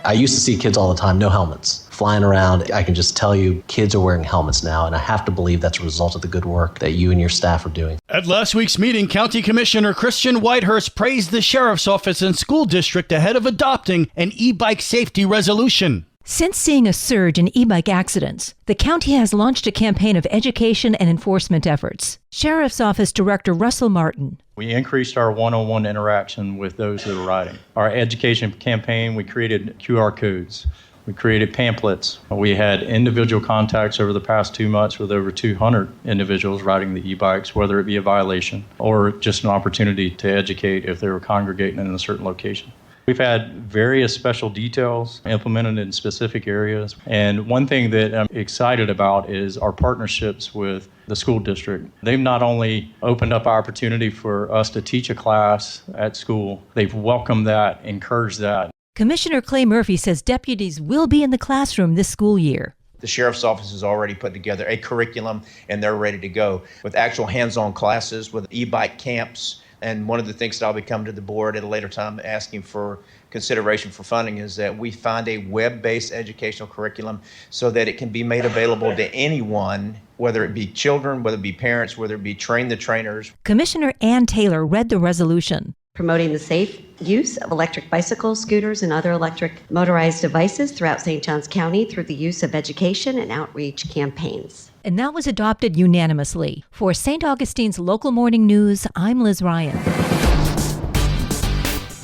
I used to see kids all the time, no helmets, flying around. I can just tell you kids are wearing helmets now, and I have to believe that's a result of the good work that you and your staff are doing. At last week's meeting, County Commissioner Christian Whitehurst praised the Sheriff's Office and school district ahead of adopting an e-bike safety resolution. Since seeing a surge in e-bike accidents, the county has launched a campaign of education and enforcement efforts. Sheriff's Office Director Russell Martin. We increased our one-on-one interaction with those that are riding. Our education campaign, we created QR codes. We created pamphlets. We had individual contacts over the past 2 months with over 200 individuals riding the e-bikes, whether it be a violation or just an opportunity to educate if they were congregating in a certain location. We've had various special details implemented in specific areas. And one thing that I'm excited about is our partnerships with the school district. They've not only opened up opportunity for us to teach a class at school, they've welcomed that, encouraged that. Commissioner Clay Murphy says deputies will be in the classroom this school year. The Sheriff's Office has already put together a curriculum and they're ready to go with actual hands-on classes, with e-bike camps. And one of the things that I'll be coming to the board at a later time asking for consideration for funding is that we find a web-based educational curriculum so that it can be made available to anyone, whether it be children, whether it be parents, whether it be train the trainers. Commissioner Ann Taylor read the resolution. Promoting the safe use of electric bicycles, scooters, and other electric motorized devices throughout St. Johns County through the use of education and outreach campaigns. And that was adopted unanimously. For St. Augustine's Local Morning News, I'm Liz Ryan.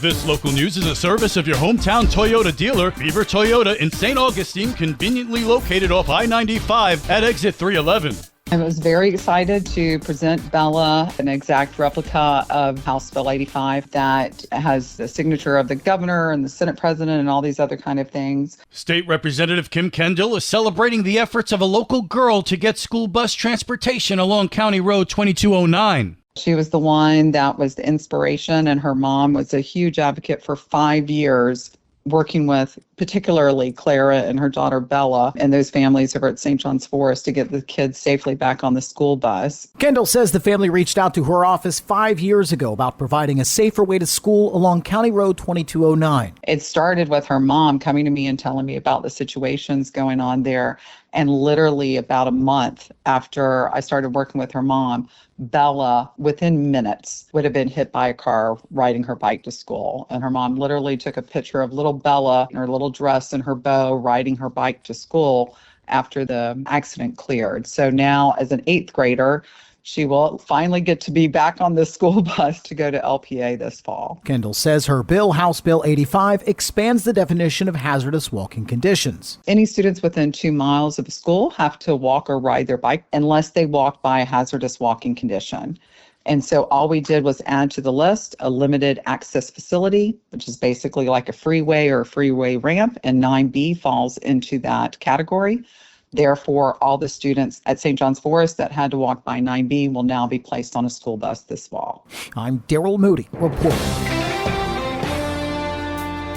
This local news is a service of your hometown Toyota dealer, Beaver Toyota in St. Augustine, conveniently located off I-95 at exit 311. I was very excited to present Bella an exact replica of House Bill 85 that has the signature of the governor and the Senate president and all these other kind of things. State Representative Kim Kendall is celebrating the efforts of a local girl to get school bus transportation along County Road 2209. She was the one that was the inspiration, and her mom was a huge advocate for 5 years, working with particularly Clara and her daughter Bella and those families over at St. John's Forest to get the kids safely back on the school bus. Kendall says the family reached out to her office 5 years ago about providing a safer way to school along County Road 2209. It started with her mom coming to me and telling me about the situations going on there. And literally about a month after I started working with her mom, Bella, within minutes, would have been hit by a car riding her bike to school. And her mom literally took a picture of little Bella in her little dress and her bow riding her bike to school after the accident cleared. So now as an 8th grader, she will finally get to be back on the school bus to go to LPA this fall. Kendall says her bill, House Bill 85, expands the definition of hazardous walking conditions. Any students within 2 miles of a school have to walk or ride their bike unless they walk by a hazardous walking condition. And so all we did was add to the list a limited access facility, which is basically like a freeway or a freeway ramp, and 9B falls into that category. Therefore, all the students at St. John's Forest that had to walk by 9B will now be placed on a school bus this fall. I'm Daryl Moody, reporting.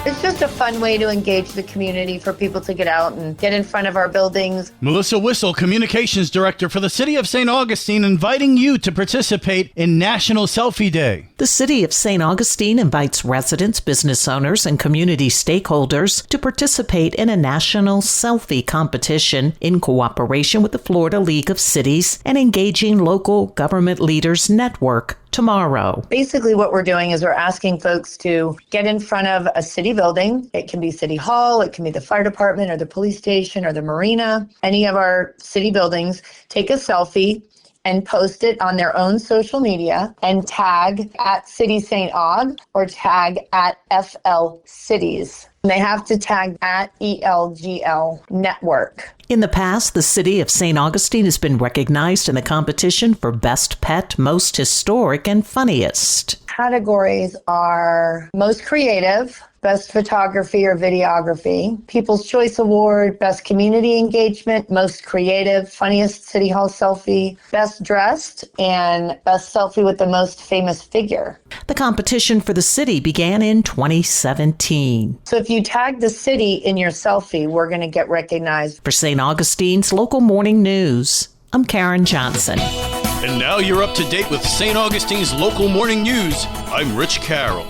It's just a fun way to engage the community for people to get out and get in front of our buildings. Melissa Whistle, Communications Director for the City of St. Augustine, inviting you to participate in National Selfie Day. The City of St. Augustine invites residents, business owners, and community stakeholders to participate in a national selfie competition in cooperation with the Florida League of Cities and Engaging Local Government Leaders Network tomorrow. Basically what we're doing is we're asking folks to get in front of a city building. It can be City Hall, it can be the fire department or the police station or the marina, any of our city buildings, take a selfie and post it on their own social media and tag at City St. Aug or tag at FL Cities. They have to tag at ELGL Network. In the past, the City of St. Augustine has been recognized in the competition for Best Pet, Most Historic, and Funniest. Categories are Most Creative, Best Photography or Videography, People's Choice Award, Best Community Engagement, Most Creative, Funniest City Hall Selfie, Best Dressed, and Best Selfie with the Most Famous Figure. The competition for the city began in 2017. So if you tag the city in your selfie, we're going to get recognized. For St. Augustine's Local Morning News, I'm Karen Johnson. And now you're up to date with St. Augustine's Local Morning News. I'm Rich Carroll.